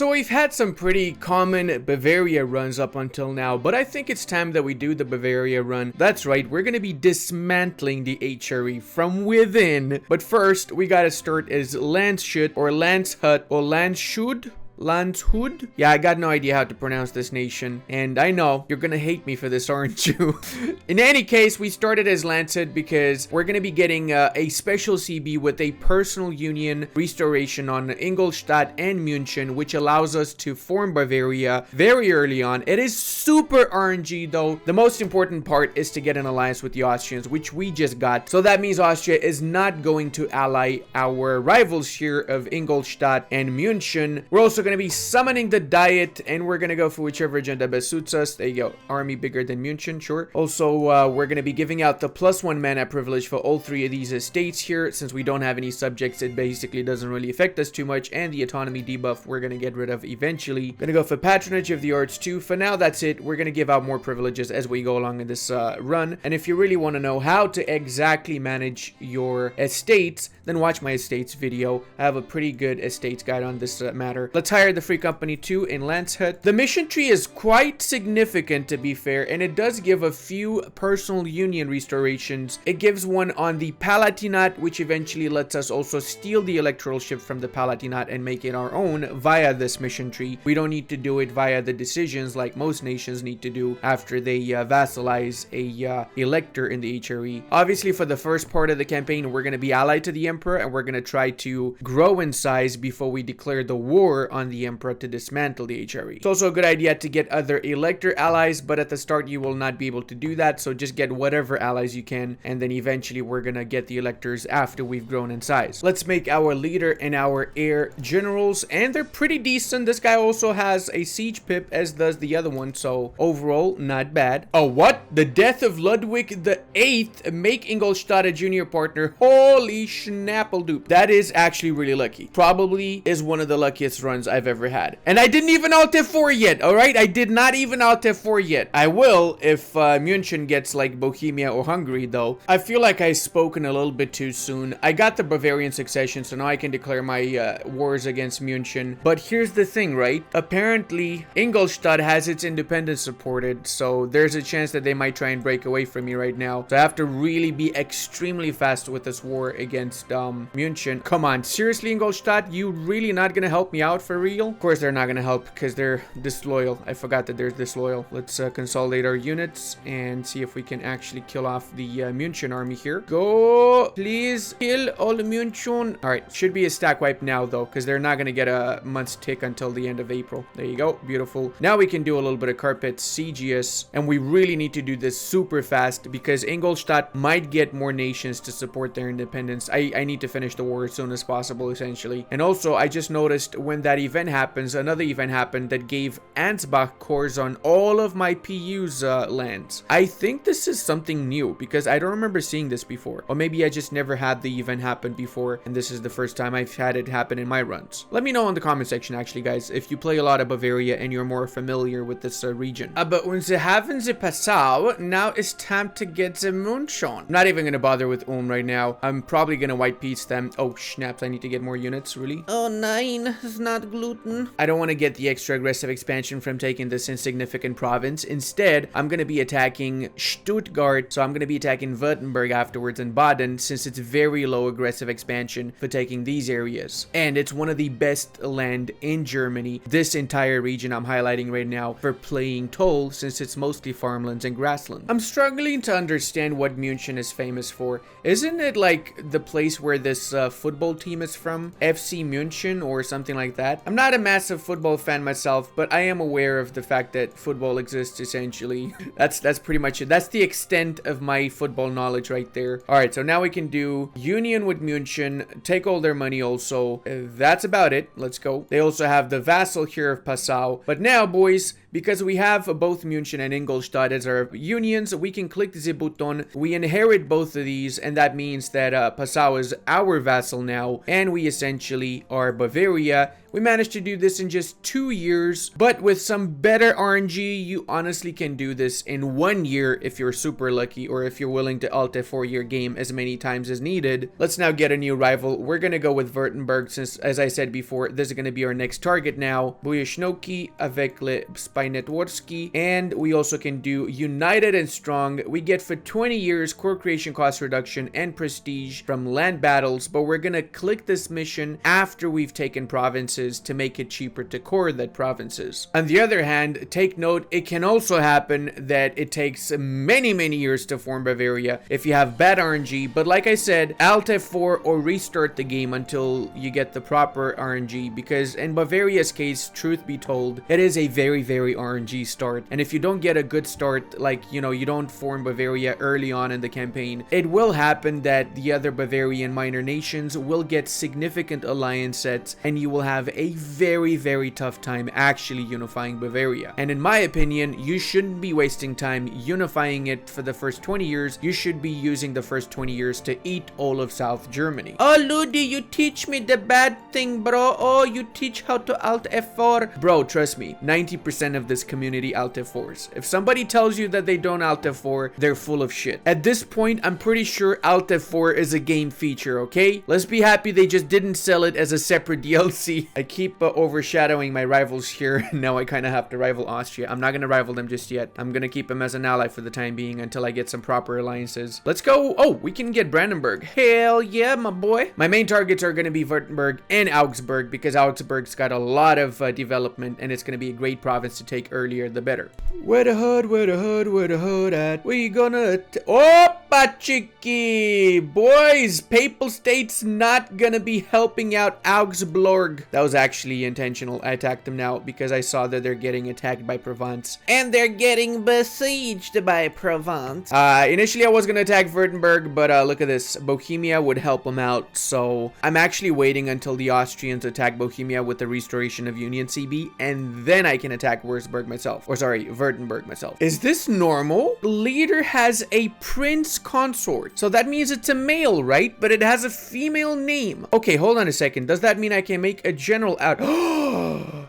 So we've had some pretty common Bavaria runs up until now, but I think it's time that we do the Bavaria run. That's right, we're gonna be dismantling the HRE from within. But first, we gotta start as Landshut or Landshut or Landshut. Landshut? Yeah, I got no idea how to pronounce this nation, and I know you're gonna hate me for this, aren't you? In any case, we started as Landshut because we're gonna be getting a special CB with a personal union restoration on Ingolstadt and München, which allows us to form Bavaria very early on. It is super RNG though. The most important part is to get an alliance with the Austrians, which we just got. So that means Austria is not going to ally our rivals here of Ingolstadt and München. We're also going to be summoning the Diet, and we're going to go for whichever agenda best suits us. There you go. Army bigger than München, sure. Also, we're going to be giving out the +1 mana privilege for all three of these estates here. Since we don't have any subjects, it basically doesn't really affect us too much. And the autonomy debuff we're going to get rid of eventually. Going to go for patronage of the arts too. For now, that's it. We're going to give out more privileges as we go along in this run. And if you really want to know how to exactly manage your estates, then watch my estates video. I have a pretty good estates guide on this matter. Let's hire the free company too in Landshut. The mission tree is quite significant, to be fair, and it does give a few personal union restorations. It gives one on the Palatinate, which eventually lets us also steal the electoralship from the Palatinate and make it our own via this mission tree. We don't need to do it via the decisions like most nations need to do after they vassalize a elector in the HRE. Obviously, for the first part of the campaign, we're going to be allied to the Emperor, and we're going to try to grow in size before we declare the war on the Emperor to dismantle the HRE. It's also a good idea to get other elector allies, but at the start you will not be able to do that, so just get whatever allies you can, and then eventually we're gonna get the electors after we've grown in size. Let's make our leader and our heir generals, and they're pretty decent. This guy also has a siege pip, as does the other one, so overall not bad. Oh, what? The death of Ludwig the 8th make Ingolstadt a junior partner. Holy schnappledoop. That is actually really lucky. Probably is one of the luckiest runs I've ever had. And I didn't even alt F4 yet, alright? I did not even alt F4 yet. I will if München gets like Bohemia or Hungary though. I feel like I've spoken a little bit too soon. I got the Bavarian succession, so now I can declare my wars against München. But here's the thing, right? Apparently, Ingolstadt has its independence supported, so there's a chance that they might try and break away from me right now. So I have to really be extremely fast with this war against München. Come on, seriously, Ingolstadt? You really not gonna help me out for real? Of course they're not gonna help because they're disloyal. I forgot that they're disloyal. Let's consolidate our units and see if we can actually kill off the München army here. Go! Please kill all the München. Alright, should be a stack wipe now though, because they're not gonna get a month's tick until the end of April. There you go. Beautiful. Now we can do a little bit of carpet Siegius, and we really need to do this super fast because Ingolstadt might get more nations to support their independence. I need to finish the war as soon as possible, essentially. And also, I just noticed when that event happens, another event happened that gave Ansbach cores on all of my PU's lands. I think this is something new because I don't remember seeing this before. Or maybe I just never had the event happen before and this is the first time I've had it happen in my runs. Let me know in the comment section actually, guys, if you play a lot of Bavaria and you're more familiar with this region. But when they haben the Passau, now it's time to get the München. I'm not even gonna bother with right now. I'm probably gonna white piece them. Oh snaps, I need to get more units, really? Oh nine, it's not gluten. I don't want to get the extra aggressive expansion from taking this insignificant province. Instead, I'm going to be attacking Stuttgart, so I'm going to be attacking Württemberg afterwards and Baden, since it's very low aggressive expansion for taking these areas. And it's one of the best land in Germany, this entire region I'm highlighting right now, for playing toll, since it's mostly farmlands and grasslands. I'm struggling to understand what München is famous for. Isn't it like the place where this football team is from? FC München or something like that? I'm not a massive football fan myself, but I am aware of the fact that football exists, essentially. That's pretty much it. That's the extent of my football knowledge right there. Alright, so now we can do union with München, take all their money also. That's about it. Let's go. They also have the vassal here of Passau. But now, boys, because we have both München and Ingolstadt as our unions, we can click the button. We inherit both of these, and that means that Passau is our vassal now, and we essentially are Bavaria, We managed to do this in just 2 years, but with some better RNG, you honestly can do this in 1 year if you're super lucky, or if you're willing to alt F4 your game as many times as needed. Let's now get a new rival. We're gonna go with Württemberg since, as I said before, this is gonna be our next target now. Bujashnoki, avec le Spinetworski, and we also can do United and Strong. We get for 20 years core creation cost reduction and prestige from land battles, but we're gonna click this mission after we've taken provinces to make it cheaper to core that provinces. On the other hand, take note, it can also happen that it takes many years to form Bavaria if you have bad RNG, but like I said, Alt F4 or restart the game until you get the proper RNG, because in Bavaria's case, truth be told, it is a very RNG start, and if you don't get a good start, like, you know, you don't form Bavaria early on in the campaign, it will happen that the other Bavarian minor nations will get significant alliance sets, and you will have a very tough time actually unifying Bavaria. And in my opinion, you shouldn't be wasting time unifying it for the first 20 years. You should be using the first 20 years to eat all of South Germany. Oh, Ludi, you teach me the bad thing, bro. Oh, you teach how to Alt F4. Bro, trust me, 90% of this community Alt F4s. If somebody tells you that they don't Alt F4, they're full of shit. At this point, I'm pretty sure Alt F4 is a game feature, okay? Let's be happy they just didn't sell it as a separate DLC. I keep overshadowing my rivals here. Now I kind of have to rival Austria. I'm not going to rival them just yet. I'm going to keep them as an ally for the time being until I get some proper alliances. Let's go. Oh, we can get Brandenburg. Hell yeah, my boy. My main targets are going to be Württemberg and Augsburg, because Augsburg's got a lot of development, and it's going to be a great province to take earlier the better. Where the hood at? We gonna... Opa, chicky! Boys, Papal State's not gonna be helping out Augsburg. That was actually intentional. I attacked them now because I saw that they're getting attacked by Provence. And they're getting besieged by Provence. Initially I was gonna attack Württemberg, but look at this. Bohemia would help them out, so I'm actually waiting until the Austrians attack Bohemia with the restoration of Union CB, and then I can attack Würzburg myself. Or sorry, Württemberg myself. Is this normal? The leader has a prince consort, so that means it's a male, right? But it has a female name. Okay, hold on a second. Does that mean I can make a general out?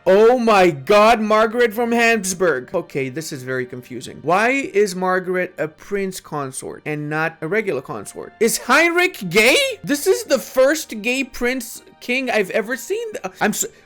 Oh my god, Margaret from Habsburg. Okay, this is very confusing. Why is Margaret a prince consort and not a regular consort? Is Heinrich gay? This is the first gay prince king I've ever seen.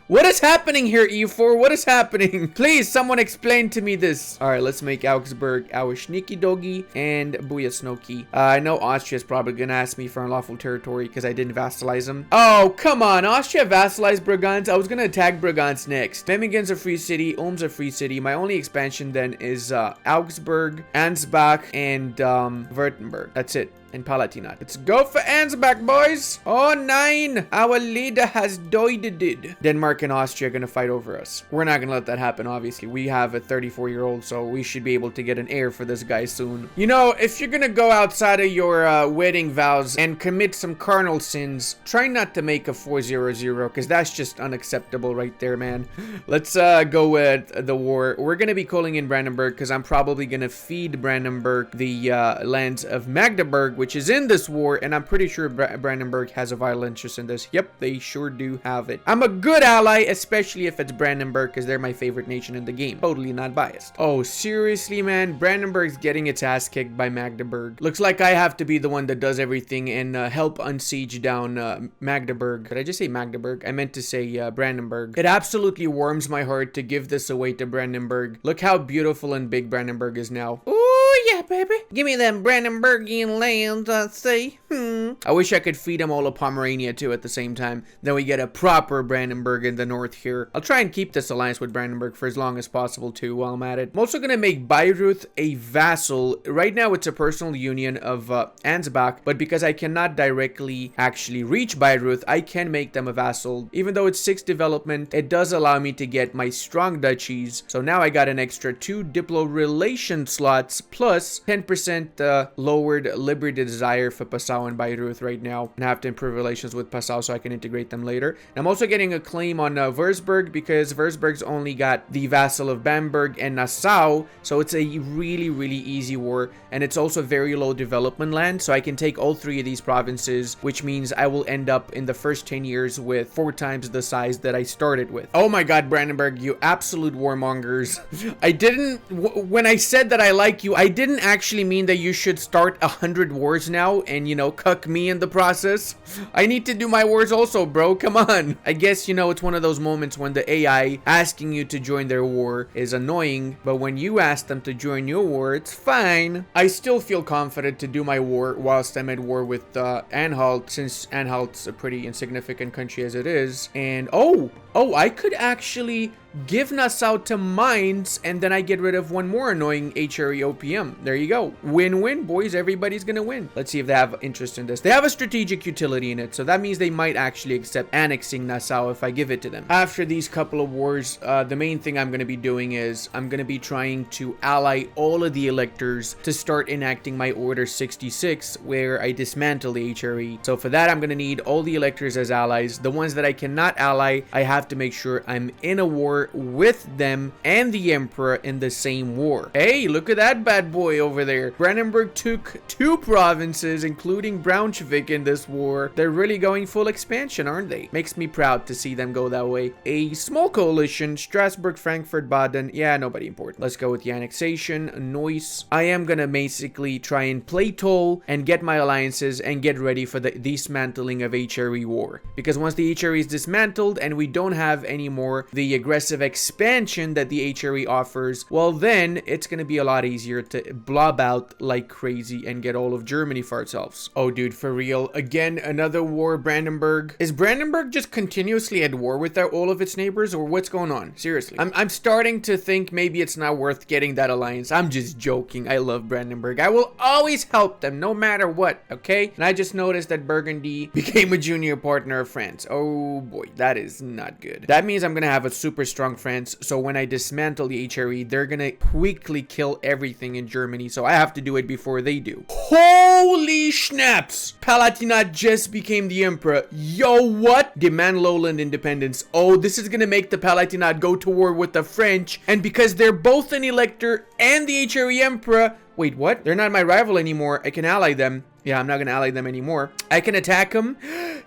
What is happening here, E4? What is happening? Please, someone explain to me this. All right, let's make Augsburg our Sneaky Doggy and Bujasnoki. I know Austria's probably gonna ask me for unlawful territory because I didn't vassalize them. Oh, come on. Austria vassalized Brabant. I was gonna attack Brabant next. Memmingen a free city. Ulm's a free city. My only expansion then is Augsburg, Ansbach, and Württemberg. That's it. And Palatinate. Let's go for Ansbach, boys. Oh, 9. Our leader has died. Denmark and Austria are going to fight over us. We're not going to let that happen, obviously. We have a 34-year-old, so we should be able to get an heir for this guy soon. You know, if you're going to go outside of your wedding vows and commit some carnal sins, try not to make a 400, because that's just unacceptable right there, man. Let's go with the war. We're going to be calling in Brandenburg, because I'm probably going to feed Brandenburg the lands of Magdeburg, which is in this war, and I'm pretty sure Brandenburg has a vital interest in this. Yep, they sure do have it. I'm a good ally, especially if it's Brandenburg, because they're my favorite nation in the game. Totally not biased. Oh, seriously, man? Brandenburg's getting its ass kicked by Magdeburg. Looks like I have to be the one that does everything and help unsiege down Magdeburg. Did I just say Magdeburg? I meant to say Brandenburg. It absolutely warms my heart to give this away to Brandenburg. Look how beautiful and big Brandenburg is now. Ooh, yeah, baby. Give me them Brandenburgian lands, I say. I wish I could feed them all of Pomerania too at the same time. Then we get a proper Brandenburg in the north here. I'll try and keep this alliance with Brandenburg for as long as possible too while I'm at it. I'm also gonna make Bayreuth a vassal. Right now it's a personal union of Ansbach, but because I cannot directly actually reach Bayreuth, I can make them a vassal. Even though it's 6 development, it does allow me to get my strong duchies. So now I got an extra 2 diplo relation slots plus 10% lowered liberty desire for Passau and Bayreuth. through with right now, and have to improve relations with Passau so I can integrate them later. And I'm also getting a claim on Würzburg, because Würzburg's only got the vassal of Bamberg and Nassau, so it's a really, really easy war, and it's also very low development land, so I can take all 3 of these provinces, which means I will end up in the first 10 years with 4 times the size that I started with. Oh my god, Brandenburg, you absolute warmongers. I didn't, when I said that I like you, I didn't actually mean that you should start 100 wars now and, you know, cuck me in the process. I need to do my wars also, bro. Come on. I guess, you know, it's one of those moments when the AI asking you to join their war is annoying, but when you ask them to join your war, it's fine. I still feel confident to do my war whilst I'm at war with Anhalt, since Anhalt's a pretty insignificant country as it is. And oh, I could actually give Nassau to Mainz, and then I get rid of one more annoying HRE OPM. There you go. Win-win, boys. Everybody's gonna win. Let's see if they have interest in this. They have a strategic utility in it, so that means they might actually accept annexing Nassau if I give it to them. After these couple of wars, the main thing I'm gonna be doing is I'm gonna be trying to ally all of the electors to start enacting my Order 66, where I dismantle the HRE. So for that, I'm gonna need all the electors as allies. The ones that I cannot ally, I have to make sure I'm in a war with them and the Emperor in the same war. Hey, look at that bad boy over there. Brandenburg took 2 provinces, including Braunschweig, in this war. They're really going full expansion, aren't they? Makes me proud to see them go that way. A small coalition, Strasbourg, Frankfurt, Baden. Yeah, nobody important. Let's go with the annexation. Neuss. I am gonna basically try and play tall and get my alliances and get ready for the dismantling of HRE war. Because once the HRE is dismantled and we don't have anymore the aggressive expansion that the HRE offers, well then it's gonna be a lot easier to blob out like crazy and get all of Germany for ourselves. Oh dude, for real, again another war. Brandenburg, is Brandenburg just continuously at war with all of its neighbors, or what's going on? Seriously, I'm starting to think maybe it's not worth getting that alliance. I'm just joking. I love Brandenburg. I will always help them no matter what, okay? And I just noticed that Burgundy became a junior partner of France. Oh boy, that is not good. That means I'm gonna have a super strong France, so when I dismantle the HRE, they're gonna quickly kill everything in Germany, so I have to do it before they do. Holy snaps! Palatinate just became the emperor. Yo, what? Demand lowland independence. Oh, this is gonna make the Palatinate go to war with the French, and because they're both an elector and the HRE emperor, wait, what? They're not my rival anymore. I can ally them. Yeah, I'm not gonna ally them anymore. I can attack them.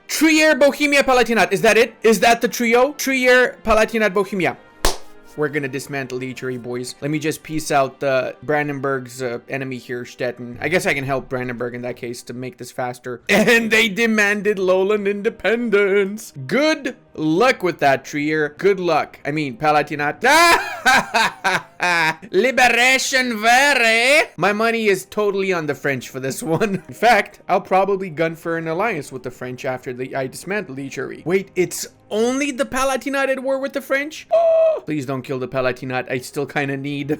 Trier, Bohemia, Palatinate. Is that it? Is that the trio? Trier, Palatinate, Bohemia. We're gonna dismantle the HRE, boys. Let me just piece out Brandenburg's enemy here, Stettin. I guess I can help Brandenburg in that case to make this faster. And they demanded lowland independence. Good luck with that, Trier. Good luck. I mean, Palatinate. Liberation vere. My money is totally on the French for this one. In fact, I'll probably gun for an alliance with the French after I dismantle the HRE. Wait, it's only the Palatinate at war with the French? Oh, please don't kill the Palatinate. I still kind of need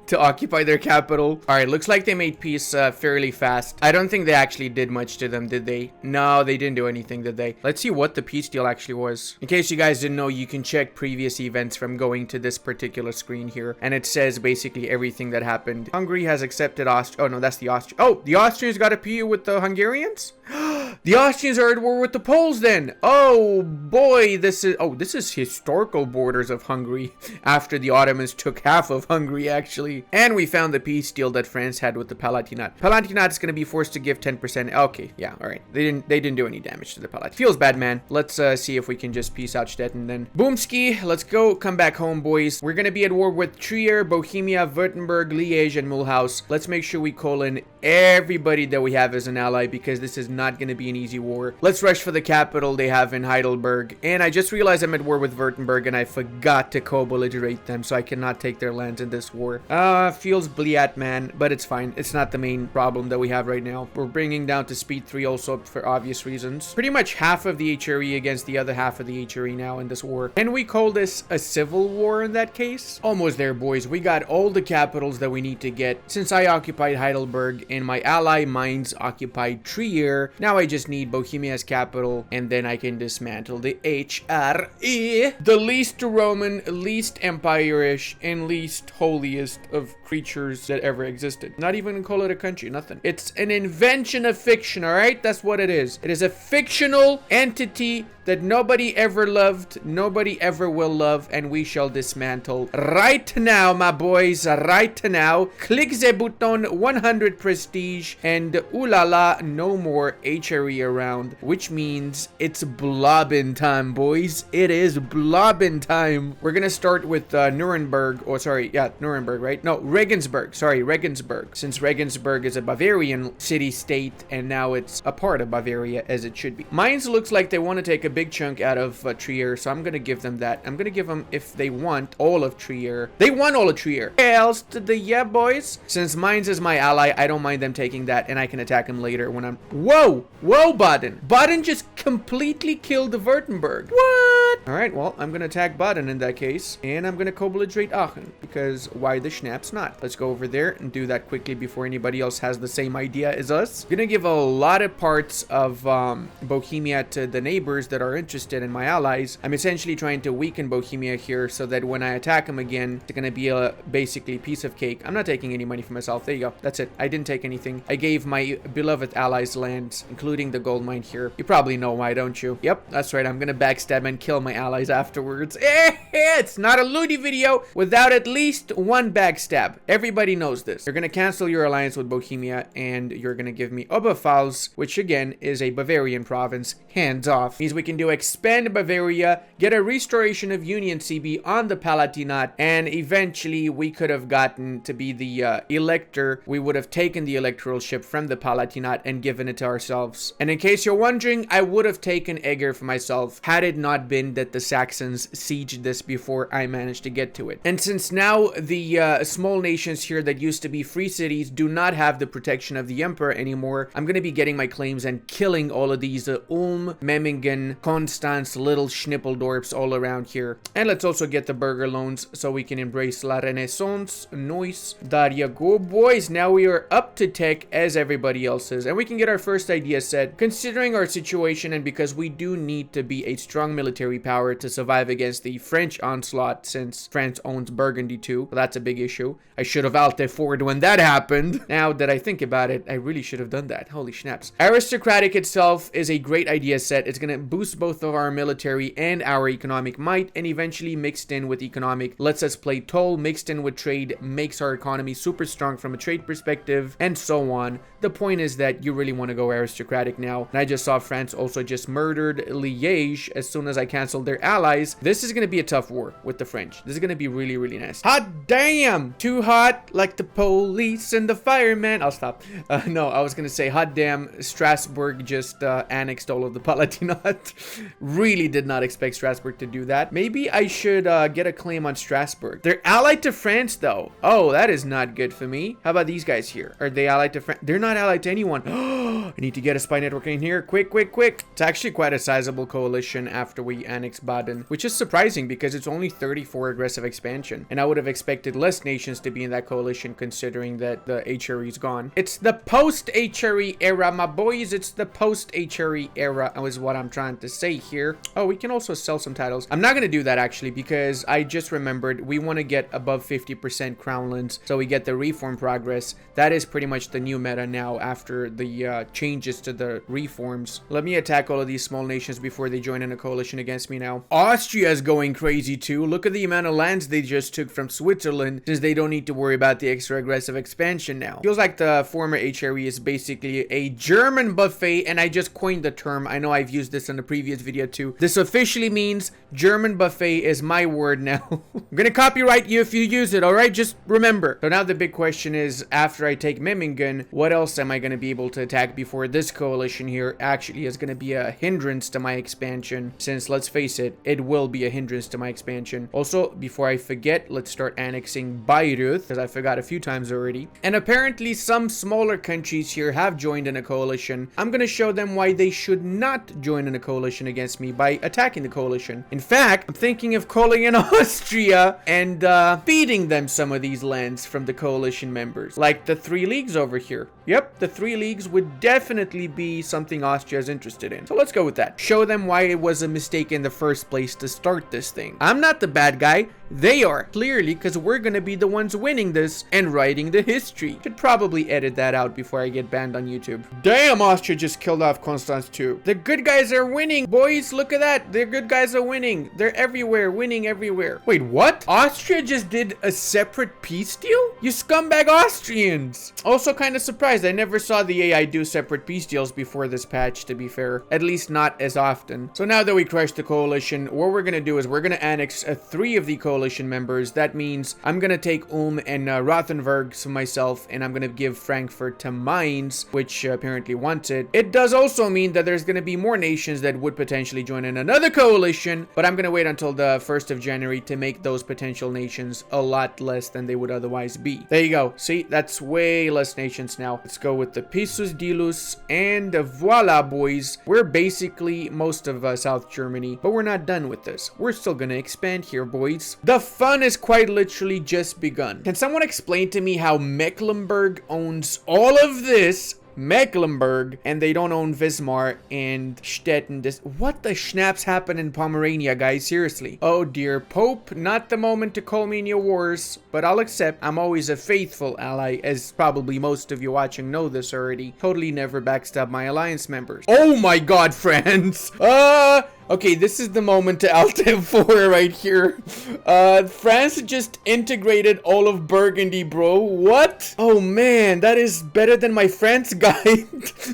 to occupy their capital. All right, looks like they made peace fairly fast. I don't think they actually did much to them, did they? No, they didn't do anything, did they? Let's see what the peace deal actually was. In case you guys didn't know, you can check previous events from going to this particular screen here, and it says basically everything that happened. Hungary has accepted Austria. Oh, no, that's the Austrians. Oh, the Austrians got a PU with the Hungarians? The Austrians are at war with the Poles then. Oh boy, this is historical borders of Hungary after the Ottomans took half of Hungary actually. And we found the peace deal that France had with the Palatinate. Palatinate is going to be forced to give 10%. Okay, yeah, all right. They didn't do any damage to the Palatinate. Feels bad, man. Let's see if we can just peace out Stettin then. Boomski, let's go. Come back home, boys. We're going to be at war with Trier, Bohemia, Württemberg, Liège, and Mulhouse. Let's make sure we call in everybody that we have as an ally because this is not going to be an easy war. Let's rush for the capital they have in Heidelberg. And I just realized I'm at war with Württemberg and I forgot to co-belligerate them, so I cannot take their lands in this war. Feels bliat, man, but it's fine. It's not the main problem that we have right now. We're bringing down to speed 3 also for obvious reasons. Pretty much half of the HRE against the other half of the HRE now in this war. Can we call this a civil war in that case? Almost there, boys. We got all the capitals that we need to get. Since I occupied Heidelberg and my ally Mainz occupied Trier, now I just just need Bohemia's capital, and then I can dismantle the HRE. The least Roman, least empire-ish, and least holiest of creatures that ever existed. Not even call it a country, nothing. It's an invention of fiction, alright? That's what it is. It is a fictional entity that nobody ever loved, nobody ever will love, and we shall dismantle right now, my boys, right now. Click the button, 100 prestige, and ooh la la, no more HRE around, which means it's blobbing time, boys. It is blobbing time. We're gonna start with Nuremberg, oh sorry, yeah, Nuremberg, right? No, Regensburg, sorry, Regensburg, since Regensburg is a Bavarian city-state, and now it's a part of Bavaria, as it should be. Mines looks like they want to take a big chunk out of Trier, so I'm gonna give them that. I'm gonna give them, if they want, all of Trier. They want all of Trier. Else to the yeah, boys. Since Mainz is my ally, I don't mind them taking that, and I can attack them later when I'm... Whoa! Whoa, Baden! Baden just completely killed the Württemberg. What? Alright, well, I'm gonna attack Baden in that case, and I'm gonna co-belligerate Aachen, because why the schnaps not? Let's go over there and do that quickly before anybody else has the same idea as us. Gonna give a lot of parts of Bohemia to the neighbors that are interested in my allies. I'm essentially trying to weaken Bohemia here so that when I attack them again, it's gonna be a basically piece of cake. I'm not taking any money for myself. There you go. That's it. I didn't take anything. I gave my beloved allies lands, including the gold mine here. You probably know why, don't you? Yep, that's right. I'm gonna backstab and kill my allies afterwards. It's not a Ludi video without at least one backstab. Everybody knows this. You're gonna cancel your alliance with Bohemia, and you're gonna give me Oberpfalz, which again is a Bavarian province. Hands off. Means we can do expand Bavaria, get a restoration of Union CB on the Palatinate, and eventually we could have gotten to be the elector. We would have taken the electoral ship from the Palatinate and given it to ourselves. And in case you're wondering, I would have taken Eger for myself had it not been that the Saxons sieged this before I managed to get to it. And since now the small nations here that used to be free cities do not have the protection of the emperor anymore, I'm going to be getting my claims and killing all of these Memmingen, Konstanz, little Schnippeldorps all around here. And let's also get the burger loans so we can embrace La Renaissance. Nice. There you go, boys. Now we are up to tech as everybody else is, and we can get our first idea set. Considering our situation, and because we do need to be a strong military power to survive against the French onslaught, since France owns Burgundy too. Well, that's a big issue. I should have Alte forward when that happened. Now that I think about it, I really should have done that. Holy schnaps. Aristocratic itself is a great idea set. It's going to boost both of our military and our economic might, and eventually mixed in with economic lets us play toll, mixed in with trade makes our economy super strong from a trade perspective, and so on. The point is that you really want to go aristocratic now. And I just saw France also just murdered Liège as soon as I canceled their allies. This is going to be a tough war with the French. This is going to be really, really nice. Hot damn! Too hot like the police and the firemen. I'll stop. No, I was going to say hot damn, Strasbourg just annexed all of the Palatinate. Really did not expect Strasbourg to do that. Maybe I should get a claim on Strasbourg. They're allied to France though. Oh, that is not good for me. How about these guys here? Are they allied to France? They're not allied to anyone. I need to get a spy network in here. Quick, quick, quick. It's actually quite a sizable coalition after we annex Baden, which is surprising because it's only 34 aggressive expansion. And I would have expected less nations to be in that coalition considering that the HRE is gone. It's the post-HRE era, my boys. It's the post-HRE era is what I'm trying to say here. Oh, we can also sell some titles. I'm not going to do that actually because I just remembered we want to get above 50% crownlands so we get the reform progress. That is pretty much the new meta now after the changes to the reforms. Let me attack all of these small nations before they join in a coalition against me now. Austria is going crazy too. Look at the amount of lands they just took from Switzerland since they don't need to worry about the extra aggressive expansion now. Feels like the former HRE is basically a German buffet, and I just coined the term. I know I've used this in the previous video too. This officially means German buffet is my word now. I'm gonna copyright you if you use it, alright? Just remember. So now the big question is, after I take Memmingen, what else am I gonna be able to attack before this coalition here actually is gonna be a hindrance to my expansion? Since let's face it, it will be a hindrance to my expansion. Also, before I forget, let's start annexing Bayreuth, because I forgot a few times already. And apparently some smaller countries here have joined in a coalition. I'm gonna show them why they should not join in a coalition against me by attacking the coalition. In fact, I'm thinking of calling in Austria and feeding them some of these lands from the coalition members, like the 3 leagues over here. Yep, the 3 leagues would definitely be something Austria is interested in. So let's go with that. Show them why it was a mistake in the first place to start this thing. I'm not the bad guy. They are, clearly, because we're gonna be the ones winning this and writing the history. Should probably edit that out before I get banned on YouTube. Damn, Austria just killed off Constance too. The good guys are winning, boys. Look at that. The good guys are winning. They're everywhere, winning everywhere. Wait, what? Austria just did a separate peace deal? You scumbag Austrians. Also kind of surprised. I never saw the AI do separate peace deals before this patch, to be fair. At least not as often. So now that we crushed the coalition, what we're gonna do is we're gonna annex 3 of the coalition members. That means I'm gonna take Ulm and Rothenburg for myself, and I'm gonna give Frankfurt to Mainz, which apparently wants it. It does also mean that there's gonna be more nations that would potentially join in another coalition, but I'm gonna wait until the 1st of January to make those potential nations a lot less than they would otherwise be. There you go. See, that's way less nations now. Let's go with the Pissus Dilus, and voila, boys. We're basically most of South Germany, but we're not done with this. We're still gonna expand here, boys. The fun is quite literally just begun. Can someone explain to me how Mecklenburg owns all of this? Mecklenburg, and they don't own Wismar and Stettin. What the schnaps happened in Pomerania, guys? Seriously. Oh dear. Pope, not the moment to call me in your wars, but I'll accept. I'm always a faithful ally, as probably most of you watching know this already. Totally never backstab my alliance members. Oh my god, friends. Okay, this is the moment to Alt F4 right here. France just integrated all of Burgundy, bro. What? Oh man, that is better than my France guide.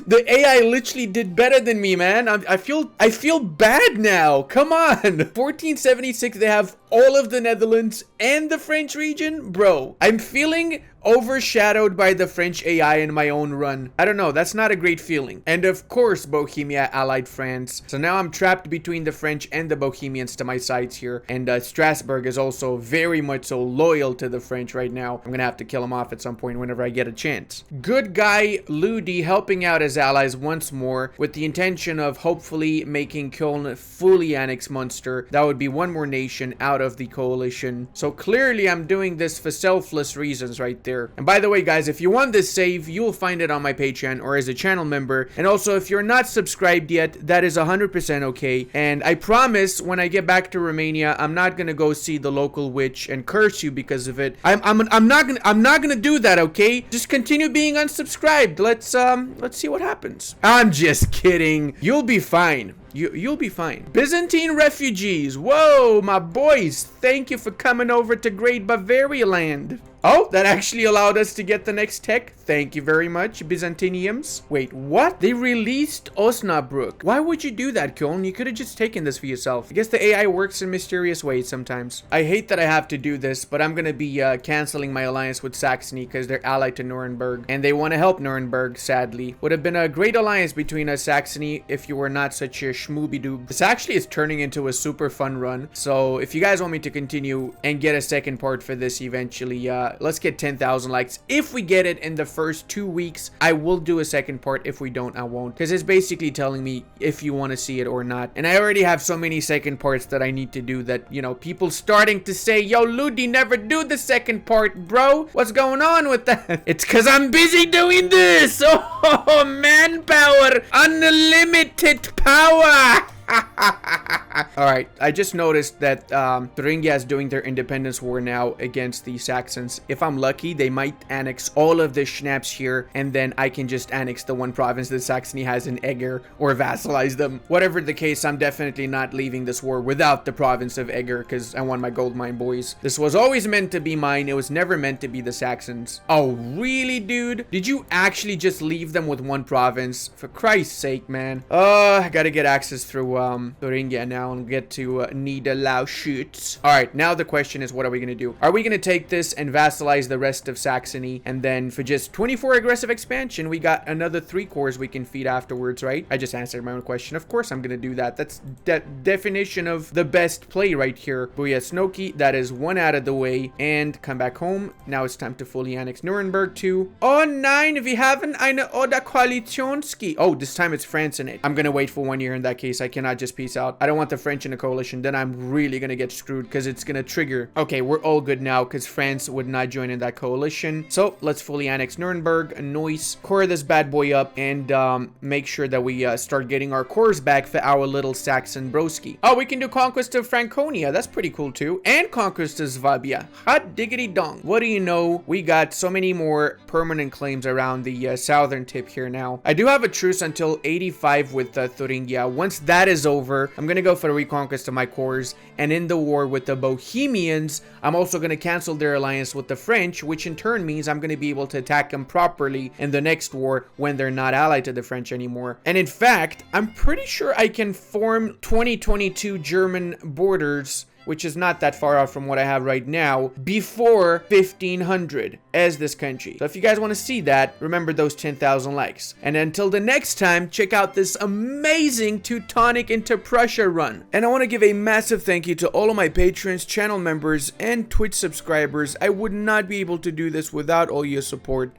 The AI literally did better than me, man. I feel bad now. Come on. 1476, they have all of the Netherlands and the French region, bro. I'm feeling overshadowed by the French AI in my own run. I don't know, that's not a great feeling. And of course, Bohemia allied France. So now I'm trapped between the French and the Bohemians to my sides here. And Strasbourg is also very much so loyal to the French right now. I'm gonna have to kill him off at some point whenever I get a chance. Good guy Ludi helping out his allies once more with the intention of hopefully making Köln fully annex Munster. That would be one more nation out of the coalition. So clearly I'm doing this for selfless reasons right there. And by the way, guys, if you want this save, you'll find it on my Patreon or as a channel member. And also, if you're not subscribed yet, that is 100% okay. And I promise when I get back to Romania, I'm not gonna go see the local witch and curse you because of it. I'm not gonna do that, okay? Just continue being unsubscribed. Let's see what happens. I'm just kidding. You'll be fine. You'll be fine. Byzantine refugees. Whoa, my boys. Thank you for coming over to Great Bavaria land. Oh, that actually allowed us to get the next tech. Thank you very much, Byzantiniums. Wait, what? They released Osnabrück. Why would you do that, Köln? You could have just taken this for yourself. I guess the AI works in mysterious ways sometimes. I hate that I have to do this, but I'm gonna be canceling my alliance with Saxony because they're allied to Nuremberg, and they want to help Nuremberg, sadly. Would have been a great alliance between Saxony if you were not such a schmoobidoob. This actually is turning into a super fun run, so if you guys want me to continue and get a second part for this eventually, let's get 10,000 likes. If we get it in the first 2 weeks, I will do a second part. If we don't, I won't, because it's basically telling me if you want to see it or not. And I already have so many second parts that I need to do that, you know, people starting to say, yo, Ludi, never do the second part, bro. What's going on with that? It's because I'm busy doing this. Oh, manpower, unlimited power. Alright, I just noticed that Thuringia is doing their independence war now against the Saxons. If I'm lucky, they might annex all of the schnapps here, and then I can just annex the one province that Saxony has in Eger, or vassalize them. Whatever the case, I'm definitely not leaving this war without the province of Eger, because I want my gold mine, boys. This was always meant to be mine. It was never meant to be the Saxons. Oh, really, dude? Did you actually just leave them with one province? For Christ's sake, man. I gotta get access through Thuringia now and get to Niederlausitz. All right, now the question is, what are we gonna do? Are we gonna take this and vassalize the rest of Saxony, and then for just 24 aggressive expansion, we got another 3 cores we can feed afterwards, right? I just answered my own question. Of course I'm gonna do that. That's that definition of the best play right here. But yeah, Snoky, that is 1 out of the way, and come back home. Now it's time to fully annex Nuremberg too. Oh nein, wir haben eine Oder Koalitionski. Oh, this time it's France in it. I'm gonna wait for 1 year in that case. I cannot just peace out. I don't want the French in a coalition. Then I'm really gonna get screwed because it's gonna trigger. Okay, we're all good now because France would not join in that coalition. So let's fully annex Nuremberg, Neuss, core this bad boy up, and make sure that we start getting our cores back for our little Saxon broski. Oh, we can do conquest of Franconia. That's pretty cool too. And conquest of Swabia. Hot diggity dong. What do you know? We got so many more permanent claims around the southern tip here now. I do have a truce until 85 with Thuringia. Once that is over, I'm gonna go for the reconquest of my cores, and in the war with the Bohemians, I'm also gonna cancel their alliance with the French, which in turn means I'm gonna be able to attack them properly in the next war when they're not allied to the French anymore. And in fact, I'm pretty sure I can form 2022 German borders, which is not that far off from what I have right now, before 1500 as this country. So if you guys want to see that, remember those 10,000 likes. And until the next time, check out this amazing Teutonic into Prussia run. And I want to give a massive thank you to all of my patrons, channel members, and Twitch subscribers. I would not be able to do this without all your support.